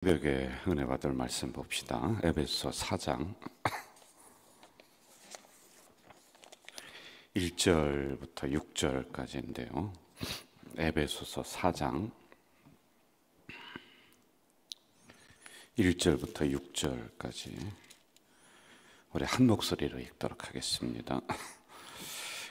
새벽에 은혜 받을 말씀 봅시다. 에베소 4장 1절부터 6절까지인데요. 에베소서 4장 1절부터 6절까지 우리 한 목소리로 읽도록 하겠습니다.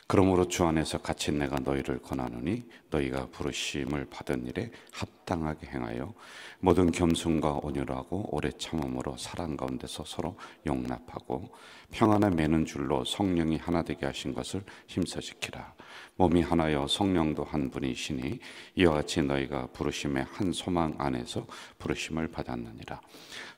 그러므로 주 안에서 갇힌 내가 너희를 권하노니 너희가 부르심을 받은 일에 합당하게 행하여 모든 겸손과 온유하고 오래 참음으로 사랑 가운데서 서로 용납하고 평안에 매는 줄로 성령이 하나 되게 하신 것을 힘써 지키라. 몸이 하나여 성령도 한 분이시니 이와 같이 너희가 부르심의 한 소망 안에서 부르심을 받았느니라.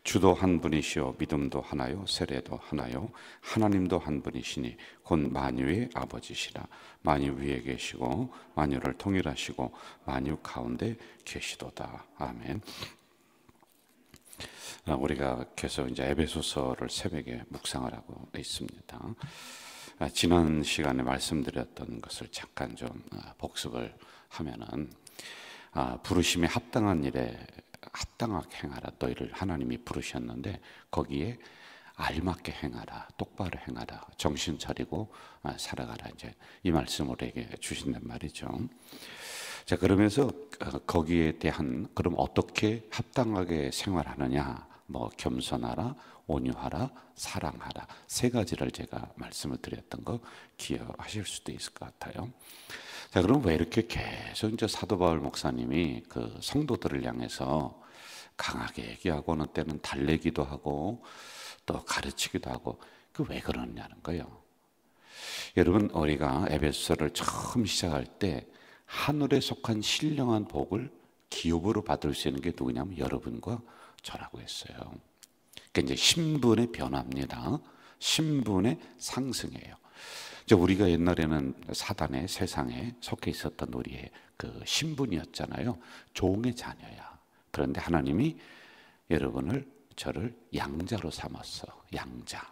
주도 한 분이시요 믿음도 하나요 세례도 하나요 하나님도 한 분이시니 곧 만유의 아버지시라. 만유 위에 계시고 만유를 통일하시고 만유 가운데 계시도다. 아멘. 우리가 계속 이제 에베소서를 새벽에 묵상을 하고 있습니다. 지난 시간에 말씀드렸던 것을 잠깐 좀 복습을 하면은 부르심에 합당한 일에 합당하게 행하라. 너희를 하나님이 부르셨는데 거기에 알맞게 행하라, 똑바로 행하라, 정신 차리고 살아가라. 이제 이 말씀을 우리에게 주신단 말이죠. 자, 그러면서 거기에 대한 그럼 어떻게 합당하게 생활하느냐? 뭐 겸손하라, 온유하라, 사랑하라, 세 가지를 제가 말씀을 드렸던 거 기억하실 수도 있을 것 같아요. 자, 그럼 왜 이렇게 계속 이제 사도 바울 목사님이 그 성도들을 향해서 강하게 얘기하고 어느 때는 달래기도 하고 또 가르치기도 하고 그 왜 그러냐는 거예요. 여러분, 우리가 에베소서를 처음 시작할 때 하늘에 속한 신령한 복을 기업으로 받을 수 있는 게 누구냐면 여러분과 저라고 했어요. 그러니까 이제 신분의 변화입니다. 신분의 상승이에요. 우리가 옛날에는 사단의 세상에 속해 있었던 우리의 그 신분이었잖아요. 종의 자녀야. 그런데 하나님이 여러분을 저를 양자로 삼았어. 양자.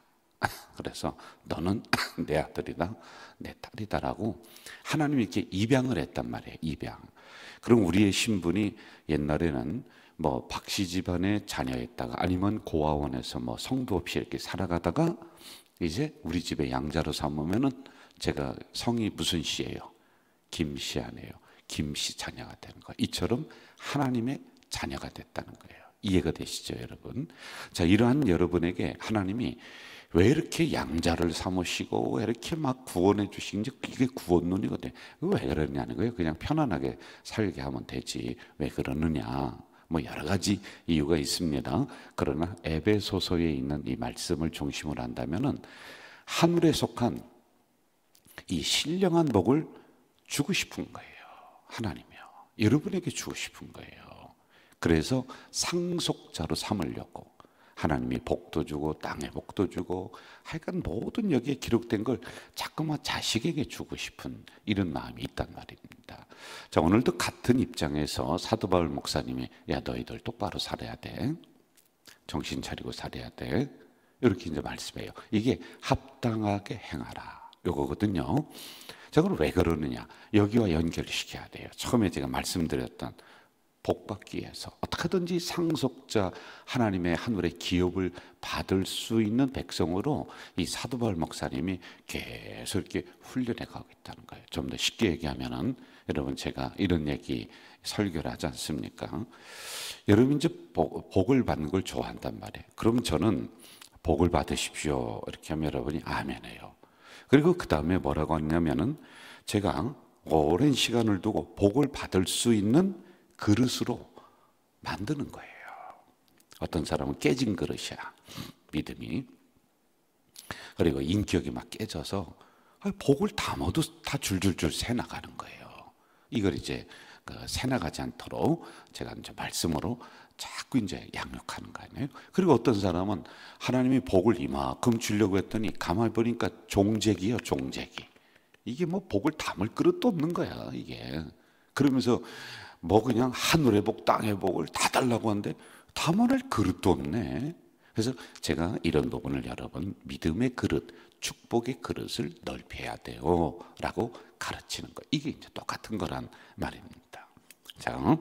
그래서 너는 내 아들이다, 내 딸이다라고 하나님이 이렇게 입양을 했단 말이에요. 입양. 그럼 우리의 신분이 옛날에는 뭐 박씨 집안의 자녀였다가 아니면 고아원에서 뭐 성도 없이 이렇게 살아가다가 이제 우리 집에 양자로 삼으면은 제가 성이 무슨 씨예요? 김씨 아니에요. 김씨 자녀가 되는 거예요. 이처럼 하나님의 자녀가 됐다는 거예요. 이해가 되시죠, 여러분? 자, 이러한 여러분에게 하나님이 왜 이렇게 양자를 삼으시고 왜 이렇게 막 구원해 주시는지, 이게 구원론이거든요. 왜 그러냐는 거예요. 그냥 편안하게 살게 하면 되지 왜 그러느냐. 뭐 여러 가지 이유가 있습니다. 그러나 에베소서에 있는 이 말씀을 중심으로 한다면은 하늘에 속한 이 신령한 복을 주고 싶은 거예요. 하나님이요. 여러분에게 주고 싶은 거예요. 그래서 상속자로 삼으려고 하나님이 복도 주고 땅에 복도 주고 하여간 모든 여기에 기록된 걸 자꾸만 자식에게 주고 싶은 이런 마음이 있단 말입니다. 자, 오늘도 같은 입장에서 사도 바울 목사님이 야, 너희들 똑바로 살아야 돼. 정신 차리고 살아야 돼. 이렇게 이제 말씀해요. 이게 합당하게 행하라. 요거거든요. 자, 그럼 왜 그러느냐? 여기와 연결시켜야 돼요. 처음에 제가 말씀드렸던 복받기 위해서 어떻게든지 상속자 하나님의 하늘의 기업을 받을 수 있는 백성으로 이 사도 바울 목사님이 계속 이렇게 훈련해 가고 있다는 거예요. 좀 더 쉽게 얘기하면은 여러분, 제가 이런 얘기 설교를 하지 않습니까? 여러분 이제 복을 받는 걸 좋아한단 말이에요. 그럼 저는 복을 받으십시오 이렇게 하면 여러분이 아멘해요. 그리고 그 다음에 뭐라고 하냐면은 제가 오랜 시간을 두고 복을 받을 수 있는 그릇으로 만드는 거예요. 어떤 사람은 깨진 그릇이야, 믿음이. 그리고 인격이 막 깨져서 복을 담아도 다 줄줄줄 새나가는 거예요. 이걸 이제 새나가지 않도록 제가 이제 말씀으로 자꾸 이제 양육하는 거 아니에요. 그리고 어떤 사람은 하나님이 복을 이만큼 주려고 했더니 가만히 보니까 종재기예요, 종재기. 이게 뭐 복을 담을 그릇도 없는 거야, 이게. 그러면서 뭐 그냥 하늘의 복, 땅의 복을 다 달라고 하는데 담아낼 그릇도 없네. 그래서 제가 이런 부분을 여러분 믿음의 그릇, 축복의 그릇을 넓혀야 돼요 라고 가르치는 거. 이게 이제 똑같은 거란 말입니다. 자,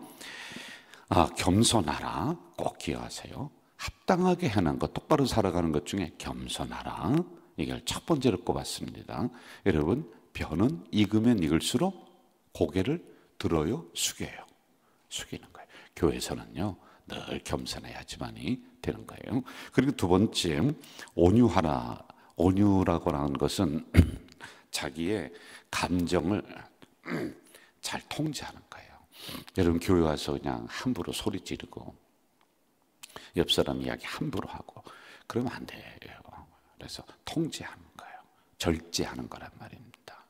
겸손하라. 꼭 기억하세요. 합당하게 해는 것, 똑바로 살아가는 것 중에 겸손하라. 이걸 첫 번째로 꼽았습니다. 여러분, 벼는 익으면 익을수록 고개를 들어요, 숙여요? 숙이는 거예요. 교회에서는요, 늘 겸손해야지만이 되는 거예요. 그리고 두 번째, 온유하라. 온유라고 하는 것은 자기의 감정을 잘 통제하는 거예요. 여러분, 교회 와서 그냥 함부로 소리 지르고 옆 사람 이야기 함부로 하고 그러면 안 돼요. 그래서 통제하는 거예요. 절제하는 거란 말입니다.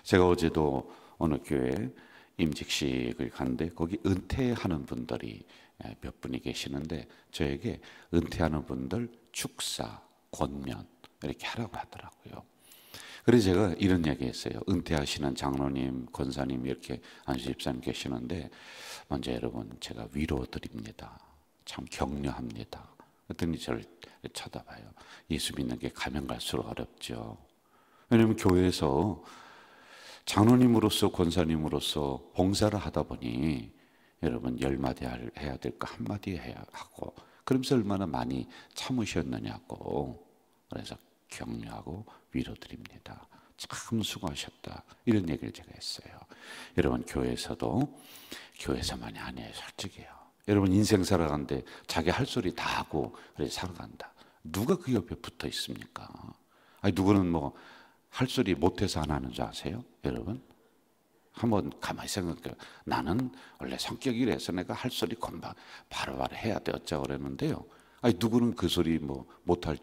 제가 어제도 어느 교회 임직식을 갔는데 거기 은퇴하는 분들이 몇 분이 계시는데 저에게 은퇴하는 분들 축사, 권면 이렇게 하라고 하더라고요. 그래서 제가 이런 얘기 했어요. 은퇴하시는 장로님, 권사님 이렇게 안수 집사님 계시는데 먼저 여러분 제가 위로 드립니다. 참 격려합니다. 그랬더니 저를 쳐다봐요. 예수 믿는 게 가면 갈수록 어렵죠. 왜냐하면 교회에서 장로님으로서 권사님으로서 봉사를 하다 보니 여러분 10마디 해야 될 거 1마디 해야 하고 그러면서 얼마나 많이 참으셨느냐고. 그래서 격려하고 위로드립니다. 참 수고하셨다. 이런 얘기를 제가 했어요. 여러분 교회에서만이 아니에요. 솔직해요. 여러분 인생 살아가는데 자기 할 소리 다 하고 그래서 살아간다. 누가 그 옆에 붙어 있습니까? 아니 누구는 뭐 할 소리 못해서 안 하는 줄 아세요? 여러분 한번 가만히 생각해요. 나는 원래 성격이 이래서 내가 할 소리 금방 바로바로 해야 돼 어쩌고 그랬는데요. 아니 누구는 그 소리 뭐 못할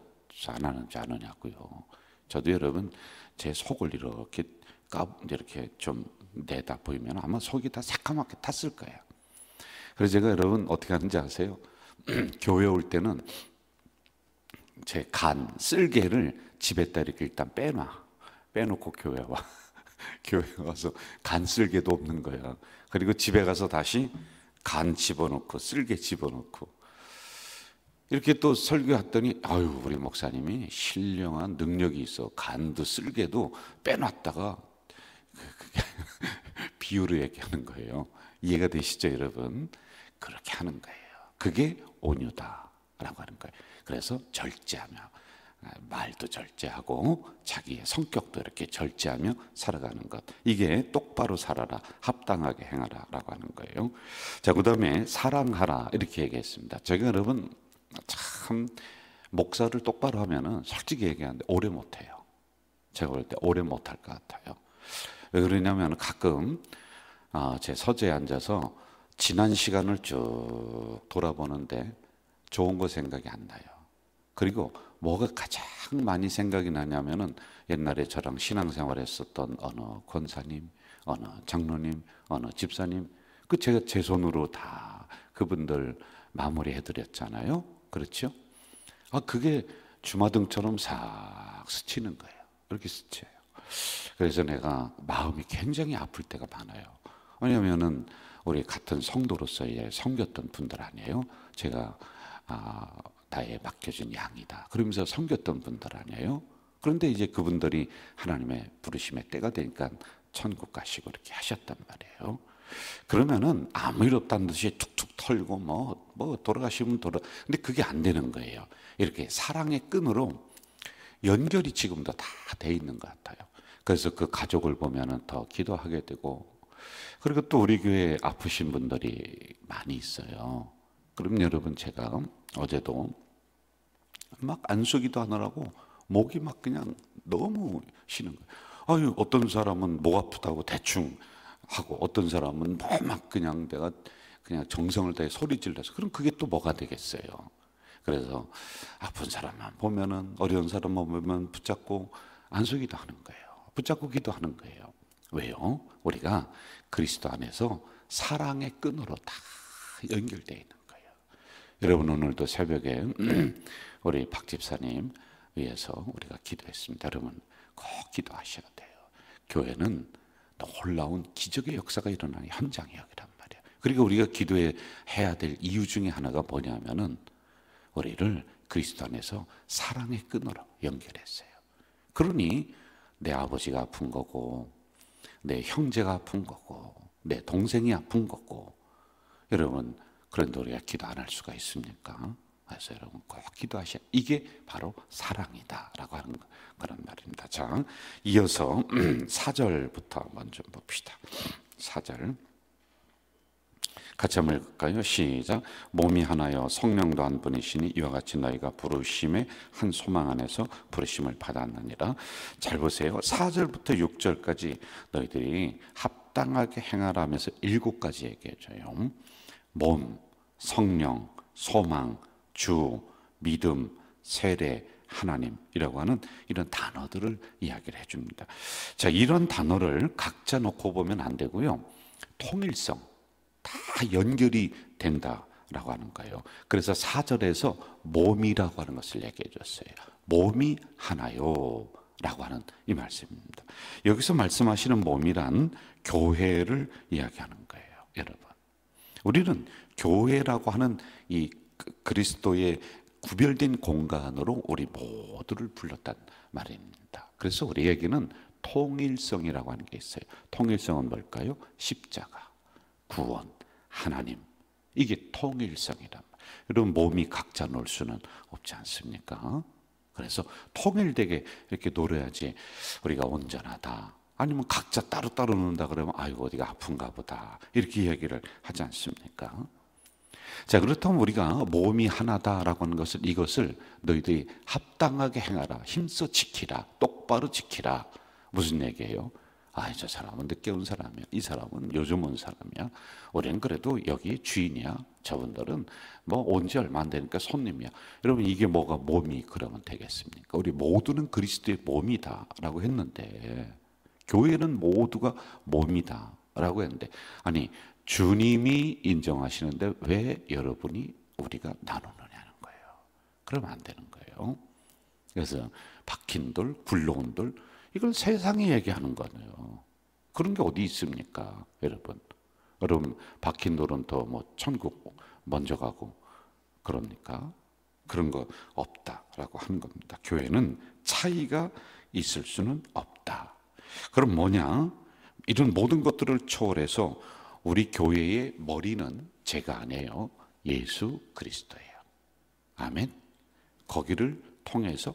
안 하는 줄 아느냐고요. 저도 여러분 제 속을 이렇게 좀 내다 보이면 아마 속이 다 새까맣게 탔을 거예요. 그래서 제가 여러분 어떻게 하는지 아세요? 교회 올 때는 제 간, 쓸개를 집에다 이렇게 일단 빼놓고 교회 와. 교회 와서 간 쓸개도 없는 거야. 그리고 집에 가서 다시 간 집어넣고 쓸개 집어넣고 이렇게 또 설교했더니 아유 우리 목사님이 신령한 능력이 있어. 간도 쓸개도 빼놨다가 비유를 얘기하는 거예요. 이해가 되시죠 여러분? 그렇게 하는 거예요. 그게 온유다라고 하는 거예요. 그래서 절제하며 말도 절제하고 자기의 성격도 이렇게 절제하며 살아가는 것. 이게 똑바로 살아라, 합당하게 행하라 라고 하는 거예요. 자, 그 다음에 사랑하라 이렇게 얘기했습니다. 제가 여러분 참 목사를 똑바로 하면은 솔직히 얘기하는데 오래 못해요. 제가 볼 때 오래 못할 것 같아요. 왜 그러냐면 가끔 제 서재에 앉아서 지난 시간을 쭉 돌아보는데 좋은 거 생각이 안 나요. 그리고 뭐가 가장 많이 생각이 나냐면은 옛날에 저랑 신앙생활 했었던 어느 권사님, 어느 장로님, 어느 집사님, 그 제가 제 손으로 다 그분들 마무리해 드렸잖아요. 그렇죠? 그게 주마등처럼 싹 스치는 거예요. 이렇게 스쳐요. 그래서 내가 마음이 굉장히 아플 때가 많아요. 왜냐면은 우리 같은 성도로서 섬겼던 분들 아니에요. 제가 나의 맡겨진 양이다. 그러면서 섬겼던 분들 아니에요. 그런데 이제 그분들이 하나님의 부르심의 때가 되니까 천국 가시고 이렇게 하셨단 말이에요. 그러면은 아무 일 없다는 듯이 툭툭 털고 뭐 돌아가시면 근데 그게 안 되는 거예요. 이렇게 사랑의 끈으로 연결이 지금도 다 돼 있는 것 같아요. 그래서 그 가족을 보면은 더 기도하게 되고, 그리고 또 우리 교회에 아프신 분들이 많이 있어요. 그럼 여러분 제가 어제도 막 안수기도 하느라고 목이 막 그냥 너무 쉬는 거예요. 아유, 어떤 사람은 목 아프다고 대충 하고 어떤 사람은 막 그냥 내가 그냥 정성을 다해 소리 질러서, 그럼 그게 또 뭐가 되겠어요. 그래서 아픈 사람만 보면은, 어려운 사람만 보면 붙잡고 안수기도 하는 거예요. 붙잡고 기도하는 거예요. 왜요? 우리가 그리스도 안에서 사랑의 끈으로 다 연결되어 있는 거예요. 여러분 오늘도 새벽에 우리 박 집사님 위해서 우리가 기도했습니다. 여러분 꼭 기도하셔야 돼요. 교회는 놀라운 기적의 역사가 일어나는 현장이란 말이에요. 그리고 우리가 기도해야 될 이유 중에 하나가 뭐냐면은 우리를 그리스도 안에서 사랑의 끈으로 연결했어요. 그러니 내 아버지가 아픈 거고, 내 형제가 아픈 거고, 내 동생이 아픈 거고, 여러분 그런데 우리가 기도 안 할 수가 있습니까? 그래서 여러분 꼭 기도하셔야, 이게 바로 사랑이다라고 하는 그런 말입니다. 자, 이어서 4절부터 먼저 봅시다. 4절 같이 한번 읽을까요? 시작. 몸이 하나요 성령도 한 분이시니 이와 같이 너희가 부르심의 한 소망 안에서 부르심을 받았느니라. 잘 보세요. 4절부터 6절까지 너희들이 합당하게 행하라 하면서 7가지 얘기해줘요. 몸, 성령, 소망, 주, 믿음, 세례, 하나님이라고 하는 이런 단어들을 이야기를 해줍니다. 자, 이런 단어를 각자 놓고 보면 안 되고요. 통일성, 다 연결이 된다라고 하는 거예요. 그래서 4절에서 몸이라고 하는 것을 얘기해 줬어요. 몸이 하나요 라고 하는 이 말씀입니다. 여기서 말씀하시는 몸이란 교회를 이야기하는 거예요. 여러분, 우리는 교회라고 하는 이 그리스도의 구별된 공간으로 우리 모두를 불렀단 말입니다. 그래서 우리에게는 통일성이라고 하는 게 있어요. 통일성은 뭘까요? 십자가, 구원, 하나님, 이게 통일성이란 말이에요. 여러분, 몸이 각자 놀 수는 없지 않습니까? 그래서 통일되게 이렇게 놀아야지 우리가 온전하다. 아니면 각자 따로따로 논다 그러면 아이고 어디가 아픈가 보다 이렇게 이야기를 하지 않습니까? 자, 그렇다면 우리가 몸이 하나다라고 하는 것을, 이것을 너희들이 합당하게 행하라, 힘써 지키라, 똑바로 지키라. 무슨 얘기예요? 아, 저 사람은 늦게 온 사람이야, 이 사람은 요즘 온 사람이야, 우리는 그래도 여기 주인이야, 저분들은 뭐 온 지 얼마 안 되니까 손님이야. 여러분, 이게 뭐가 몸이 그러면 되겠습니까? 우리 모두는 그리스도의 몸이다 라고 했는데, 교회는 모두가 몸이다 라고 했는데, 아니 주님이 인정하시는데 왜 여러분이 우리가 나누느냐는 거예요. 그러면 안 되는 거예요. 그래서 박힌 돌, 굴러온 돌, 이걸 세상이 얘기하는 거예요. 그런 게 어디 있습니까, 여러분? 여러분, 박힌 돌은 더 뭐 천국 먼저 가고 그럽니까? 그런 거 없다라고 하는 겁니다. 교회는 차이가 있을 수는 없다. 그럼 뭐냐? 이런 모든 것들을 초월해서 우리 교회의 머리는 제가 아니에요. 예수 그리스도예요. 아멘. 거기를 통해서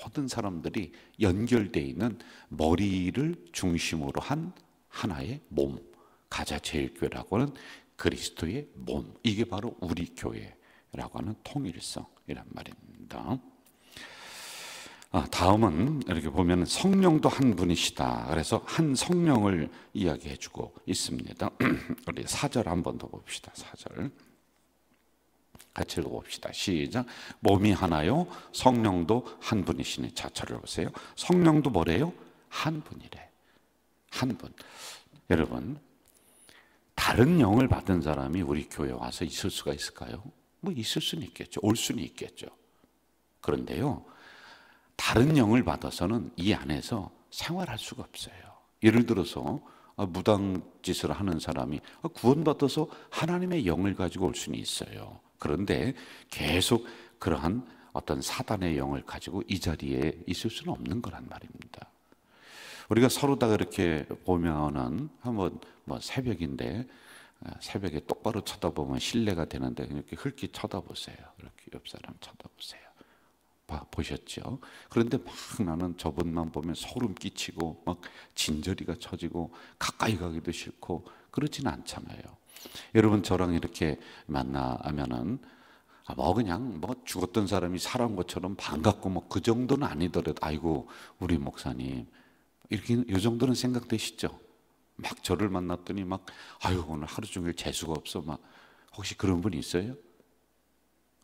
모든 사람들이 연결되어 있는 머리를 중심으로 한 하나의 몸, 가자제일교회라고 하는 그리스도의 몸, 이게 바로 우리 교회라고 하는 통일성이란 말입니다. 다음은 이렇게 보면 성령도 한 분이시다. 그래서 한 성령을 이야기해 주고 있습니다. 우리 4절 한 번 더 봅시다. 4절 같이 읽어봅시다. 시작. 몸이 하나요 성령도 한 분이시니. 자, 저를 보세요. 성령도 뭐래요? 한 분이래. 한 분. 여러분, 다른 영을 받은 사람이 우리 교회에 와서 있을 수가 있을까요? 뭐 있을 수는 있겠죠. 올 수는 있겠죠. 그런데요, 다른 영을 받아서는 이 안에서 생활할 수가 없어요. 예를 들어서 무당 짓을 하는 사람이 구원받아서 하나님의 영을 가지고 올 수는 있어요. 그런데 계속 그러한 어떤 사단의 영을 가지고 이 자리에 있을 수는 없는 거란 말입니다. 우리가 서로 다 그렇게 보면은 한번 뭐 새벽인데 새벽에 똑바로 쳐다보면 신뢰가 되는데 이렇게 흘낏 쳐다보세요. 이렇게 옆 사람 쳐다보세요. 보셨죠? 그런데 막 나는 저분만 보면 소름 끼치고 막 진저리가 쳐지고 가까이 가기도 싫고 그렇지는 않잖아요. 여러분, 저랑 이렇게 만나면은 뭐 그냥 뭐 죽었던 사람이 살아온 것처럼 반갑고 뭐 그 정도는 아니더라도 아이고 우리 목사님 이렇게 이 정도는 생각되시죠? 막 저를 만났더니 막 아유 오늘 하루 종일 재수가 없어 막 혹시 그런 분 있어요?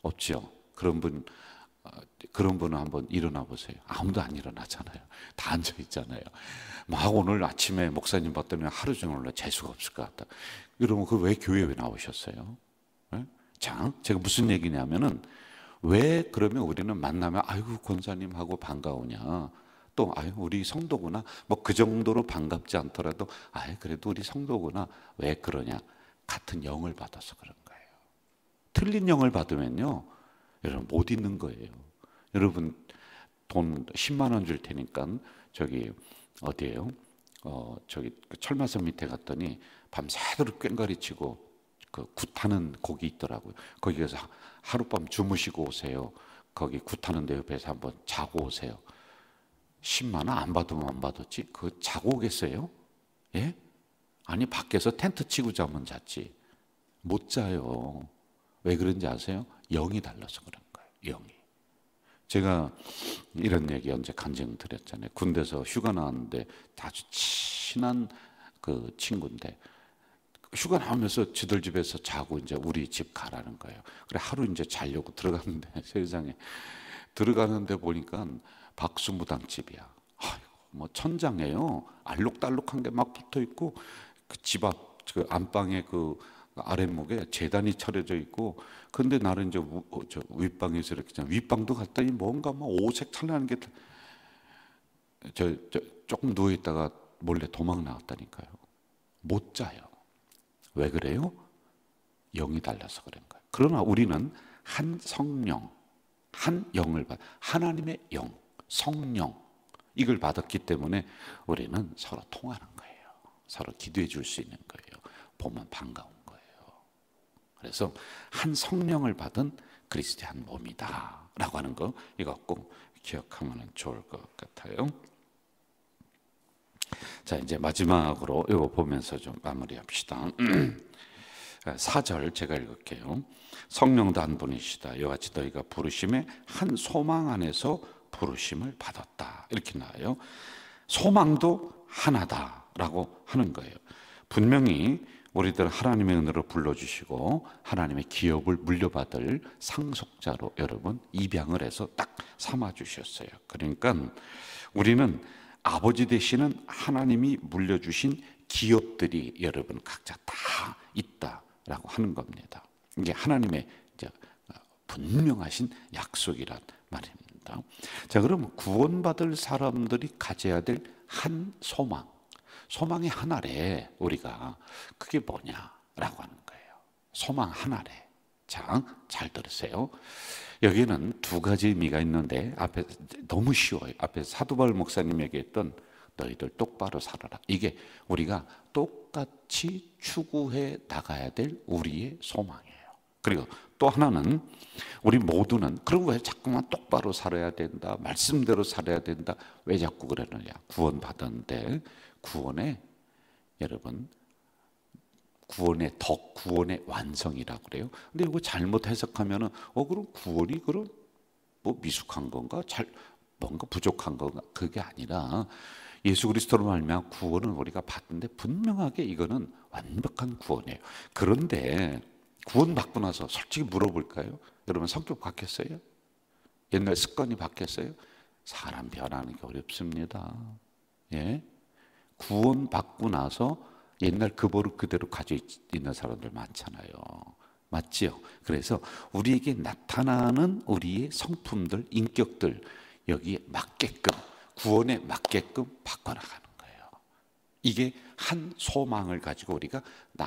없죠? 그런 분은 한번 일어나 보세요. 아무도 안 일어나잖아요. 다 앉아 있잖아요. 막 오늘 아침에 목사님 봤더니 하루 종일 재수가 없을 것 같다. 여러분, 그 왜 교회에 나오셨어요? 네? 자, 제가 무슨 얘기냐면은 왜 그러면 우리는 만나면 아이고 권사님하고 반가우냐? 또 아유 우리 성도구나. 뭐 그 정도로 반갑지 않더라도 아유 그래도 우리 성도구나. 왜 그러냐? 같은 영을 받아서 그런 거예요. 틀린 영을 받으면요, 여러분 못 있는 거예요. 여러분 돈 10만 원 줄 테니까 저기 어디예요? 저기 철마선 밑에 갔더니 밤새도록 꽹과리 치고 그 굿하는 곡이 있더라고요. 거기 가서 하룻밤 주무시고 오세요. 거기 굿하는 데 옆에서 한번 자고 오세요. 10만 원 안 받으면 안 받았지. 그 자고 오겠어요? 예? 아니 밖에서 텐트 치고 자면 잤지. 못 자요. 왜 그런지 아세요? 영이 달라서 그런 거예요. 영이. 제가 이런 얘기 언제 간증 드렸잖아요. 군대에서 휴가 나왔는데 아주 친한 그 친구인데 휴가 나오면서 지들 집에서 자고 이제 우리 집 가라는 거예요. 그래 하루 이제 자려고 들어갔는데 세상에 들어가는데 보니까 박수무당집이야. 아이고, 뭐 천장에요. 알록달록한 게 막 붙어 있고 그 집 앞 그 안방에 그 아랫목에 재단이 차려져 있고 근데 나는 이제 저 윗방에서 이렇게 윗방도 갔더니 뭔가 막 오색 찬란한 게 저 조금 누워 있다가 몰래 도망 나왔다니까요. 못 자요. 왜 그래요? 영이 달라서 그런 거예요. 그러나 우리는 한 성령, 한 영을 받, 하나님의 영, 성령 이걸 받았기 때문에 우리는 서로 통하는 거예요. 서로 기도해 줄 수 있는 거예요. 보면 반가운 거예요. 그래서 한 성령을 받은 그리스도의 한 몸이다라고 하는 거 이거 꼭 기억하면 좋을 것 같아요. 자 이제 마지막으로 이거 보면서 좀 마무리합시다. 4절 제가 읽을게요. 성령도 한 분이시다. 이와 같이 너희가 부르심에 한 소망 안에서 부르심을 받았다. 이렇게 나와요. 소망도 하나다라고 하는 거예요. 분명히 우리들 하나님의 은혜로 불러주시고 하나님의 기업을 물려받을 상속자로 여러분 입양을 해서 딱 삼아주셨어요. 그러니까 우리는 아버지 되시는 하나님이 물려주신 기업들이 여러분 각자 다 있다라고 하는 겁니다. 이게 하나님의 이제 분명하신 약속이란 말입니다. 자, 그럼 구원받을 사람들이 가져야 될 한 소망, 소망이 하나래. 우리가 그게 뭐냐라고 하는 거예요. 소망 하나래. 자, 잘 들으세요. 여기는 두 가지 의미가 있는데 앞에 너무 쉬워요. 앞에 사도바울 목사님에게 했던 너희들 똑바로 살아라. 이게 우리가 똑같이 추구해 나가야 될 우리의 소망이에요. 그리고 또 하나는 우리 모두는 그럼 왜 자꾸만 똑바로 살아야 된다, 말씀대로 살아야 된다, 왜 자꾸 그러느냐. 구원받았는데 구원의 여러분 구원의 덕, 구원의 완성이라고 그래요. 근데 이거 잘못 해석하면은 그럼 구원이 그럼 뭐 미숙한 건가? 뭔가 부족한 건가? 그게 아니라 예수 그리스도로 말미암아 구원을 우리가 받는데 분명하게 이거는 완벽한 구원이에요. 그런데 구원 받고 나서 솔직히 물어볼까요? 여러분 성격 바뀌었어요? 옛날 습관이 바뀌었어요? 사람 변하는 게 어렵습니다. 예? 구원 받고 나서 옛날 그 버릇 그대로 가지고 있는 사람들 많잖아요. 맞지요? 그래서 우리에게 나타나는 우리의 성품들, 인격들 여기에 맞게끔 구원에 맞게끔 바꿔나가는 거예요. 이게 한 소망을 가지고 우리가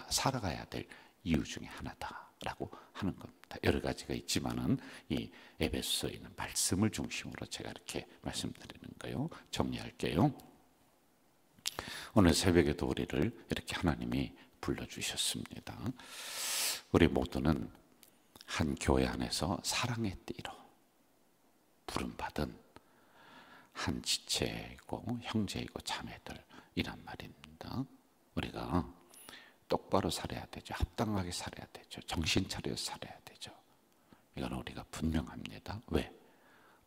살아가야 될 이유 중에 하나다라고 하는 겁니다. 여러 가지가 있지만은 이 에베소서에 있는 말씀을 중심으로 제가 이렇게 말씀드리는 거예요. 정리할게요. 오늘 새벽에도 우리를 이렇게 하나님이 불러주셨습니다. 우리 모두는 한 교회 안에서 사랑의 띠로 부름받은 한 지체이고 형제이고 자매들이란 말입니다. 우리가 똑바로 살아야 되죠. 합당하게 살아야 되죠. 정신 차려 살아야 되죠. 이건 우리가 분명합니다. 왜?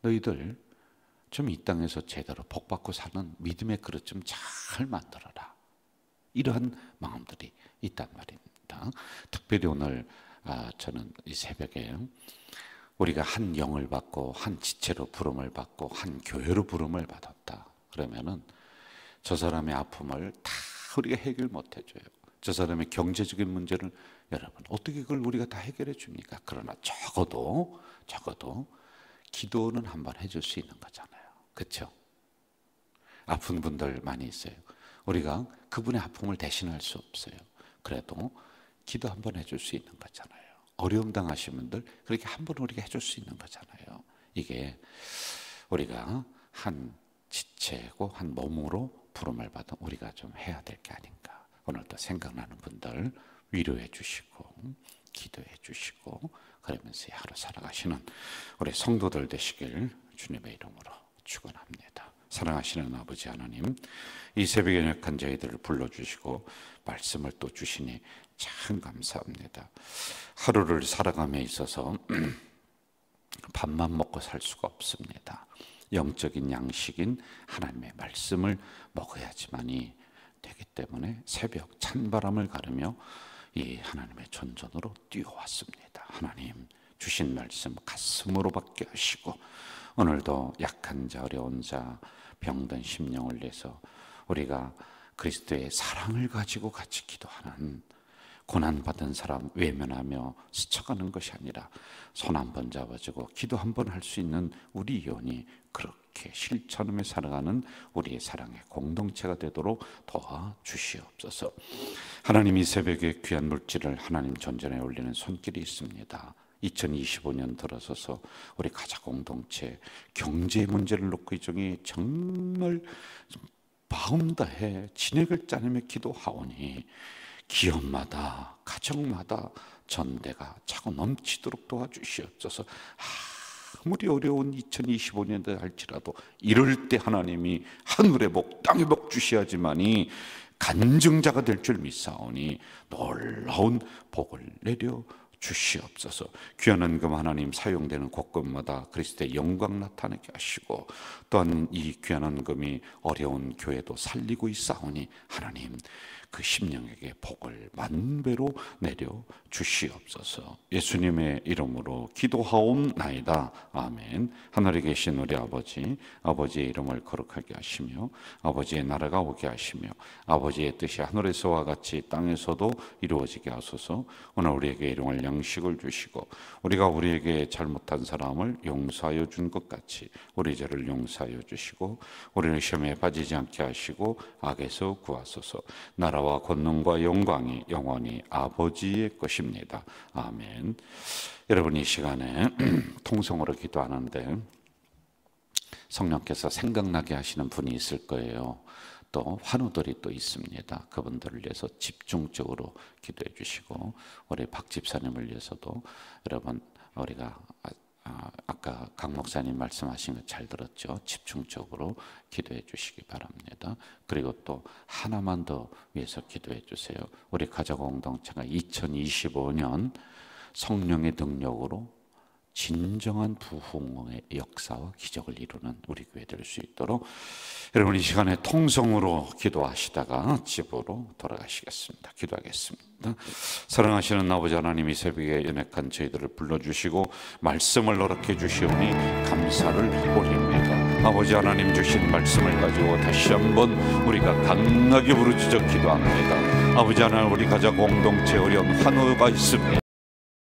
너희들 좀 이 땅에서 제대로 복받고 사는 믿음의 그릇 좀 잘 만들어라. 이러한 마음들이 있단 말입니다. 특별히 오늘 저는 이 새벽에 우리가 한 영을 받고 한 지체로 부름을 받고 한 교회로 부름을 받았다. 그러면은 저 사람의 아픔을 다 우리가 해결 못 해줘요. 저 사람의 경제적인 문제를 여러분 어떻게 그걸 우리가 다 해결해 줍니까? 그러나 적어도 기도는 한번 해줄 수 있는 거잖아요. 그렇죠? 아픈 분들 많이 있어요. 우리가 그분의 아픔을 대신할 수 없어요. 그래도 기도 한번 해줄 수 있는 거잖아요. 어려움 당하신 분들 그렇게 한번 우리가 해줄 수 있는 거잖아요. 이게 우리가 한 지체고 한 몸으로 부름을 받은 우리가 좀 해야 될 게 아닌가. 오늘도 생각나는 분들 위로해 주시고 기도해 주시고 그러면서 하루 살아가시는 우리 성도들 되시길 주님의 이름으로 축원합니다. 사랑하시는 아버지 하나님, 이 새벽에 연약한 저희들을 불러주시고 말씀을 또 주시니 참 감사합니다. 하루를 살아감에 있어서 밥만 먹고 살 수가 없습니다. 영적인 양식인 하나님의 말씀을 먹어야지만이 되기 때문에 새벽 찬바람을 가르며 이 하나님의 전전으로 뛰어왔습니다. 하나님 주신 말씀 가슴으로 받게 하시고 오늘도 약한 자, 어려운 자, 병든 심령을 위해서 우리가 그리스도의 사랑을 가지고 같이 기도하는, 고난받은 사람 외면하며 스쳐가는 것이 아니라 손 한 번 잡아주고 기도 한 번 할 수 있는 우리 영혼이 그렇게 실천하며 살아가는 우리의 사랑의 공동체가 되도록 도와주시옵소서. 하나님, 이 새벽에 귀한 물질을 하나님 전전에 올리는 손길이 있습니다. 2025년 들어서서 우리 가족 공동체 경제 문제를 놓고 이 중에 정말 마음 다해 진액을 짜내며 기도하오니 기업마다 가정마다 전대가 차고 넘치도록 도와주시옵소서. 아무리 어려운 2025년도 할지라도 이럴 때 하나님이 하늘의 복 땅의 복 주셔야지만이 간증자가 될 줄 믿사오니 놀라운 복을 내려 주시옵소서. 귀한 헌금 하나님 사용되는 곳곳마다 그리스도의 영광 나타나게 하시고 또한 이 귀한 헌금이 어려운 교회도 살리고 있사오니 하나님 그 심령에게 복을 만배로 내려 주시옵소서. 예수님의 이름으로 기도하옵나이다. 아멘. 하늘에 계신 우리 아버지, 아버지의 이름을 거룩하게 하시며 아버지의 나라가 오게 하시며 아버지의 뜻이 하늘에서와 같이 땅에서도 이루어지게 하소서. 오늘 우리에게 일용할 양식을 주시고 우리가 우리에게 잘못한 사람을 용서하여 준 것 같이 우리 죄를 용서하여 주시고 우리는 시험에 빠지지 않게 하시고 악에서 구하소서. 나라와 권능과 영광이 영원히 아버지의 것입니다. 아멘. 여러분, 이 시간에 통성으로 기도하는데 성령께서 생각나게 하시는 분이 있을 거예요. 또 환우들이 또 있습니다. 그분들을 위해서 집중적으로 기도해 주시고 우리 박 집사님을 위해서도 여러분 우리가 아까 강 목사님 말씀하신 거 잘 들었죠? 집중적으로 기도해 주시기 바랍니다. 그리고 또 하나만 더 위해서 기도해 주세요. 우리 가족 공동체가 2025년 성령의 능력으로 진정한 부흥의 역사와 기적을 이루는 우리 교회 될 수 있도록 여러분 이 시간에 통성으로 기도하시다가 집으로 돌아가시겠습니다. 기도하겠습니다. 사랑하시는 아버지 하나님, 이 새벽에 연약한 저희들을 불러주시고 말씀을 허락해 주시오니 감사를 올립니다. 아버지 하나님 주신 말씀을 가지고 다시 한번 우리가 강하게 부르짖어 기도합니다. 아버지 하나님, 우리 가족 공동체 어려운 환우가 있습니다.